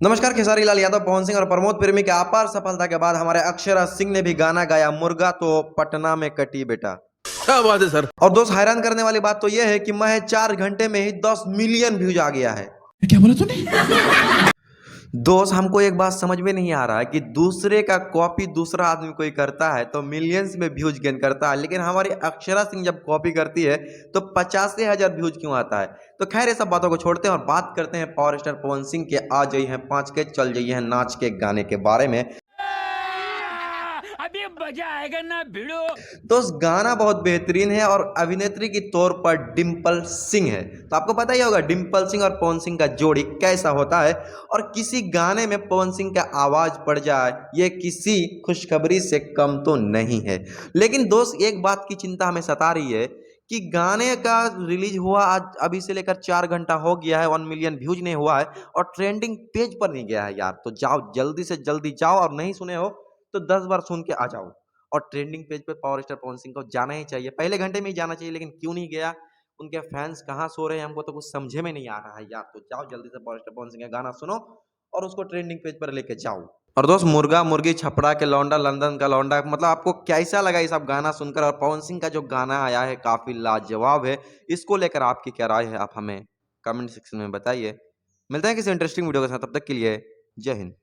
नमस्कार। खेसारी लाल यादव, पवन सिंह और प्रमोद प्रेमी के अपार सफलता के बाद हमारे अक्षरा सिंह ने भी गाना गाया मुर्गा तो पटना में कटी बेटा। क्या बात है सर। और दोस्त, हैरान करने वाली बात तो यह है कि महज 4 घंटे में ही 10 मिलियन व्यूज आ गया है। क्या बोला तूने? दोस्त, हमको एक बात समझ में नहीं आ रहा है कि दूसरे का कॉपी दूसरा आदमी कोई करता है तो मिलियंस में व्यूज गेन करता है, लेकिन हमारी अक्षरा सिंह जब कॉपी करती है तो 50,000 व्यूज क्यों आता है। तो खैर, ये सब बातों को छोड़ते हैं और बात करते हैं पावर स्टार पवन सिंह के आ जाइए हैं 5 के चल जाइए हैं नाच के गाने के बारे में। अभी मजा आएगा ना भिड़ो। तो उस गाना बहुत बेहतरीन है और अभिनेत्री की तौर पर डिम्पल सिंह है। तो आपको पता ही होगा डिम्पल सिंह और पवन सिंह का जोड़ी कैसा होता है, और किसी गाने में पवन सिंह का आवाज पड़ जाए ये किसी खुशखबरी से कम तो नहीं है। लेकिन दोस्त, एक बात की चिंता हमें सता रही है कि गाने का रिलीज हुआ आज अभी से लेकर 4 घंटा हो गया है, 1 मिलियन व्यूज नहीं हुआ है और ट्रेंडिंग पेज पर नहीं गया है यार। तो जाओ, जल्दी से जल्दी जाओ, और नहीं सुने हो तो 10 बार सुन के आ जाओ। और ट्रेंडिंग पेज पे पावर स्टार पवन सिंह को जाना ही चाहिए, पहले घंटे में ही जाना चाहिए, लेकिन क्यों नहीं गया। उनके फैंस कहाँ सो रहे हैं, हमको तो कुछ समझे में नहीं आ रहा है यार। तो जाओ जल्दी से पावर स्टार पवन सिंह का गाना सुनो और उसको ट्रेंडिंग पेज पर लेके जाओ। और दोस्त, मुर्गा मुर्गी छपड़ा के लौंडा लंदन का लौंडा, मतलब आपको कैसा लगा ये सब गाना सुनकर। और पवन सिंह का जो गाना आया है काफी लाजवाब है। इसको लेकर आपकी क्या राय है, आप हमें कमेंट सेक्शन में बताइए। मिलते हैं किसी इंटरेस्टिंग वीडियो के साथ, तब तक के लिए जय हिंद।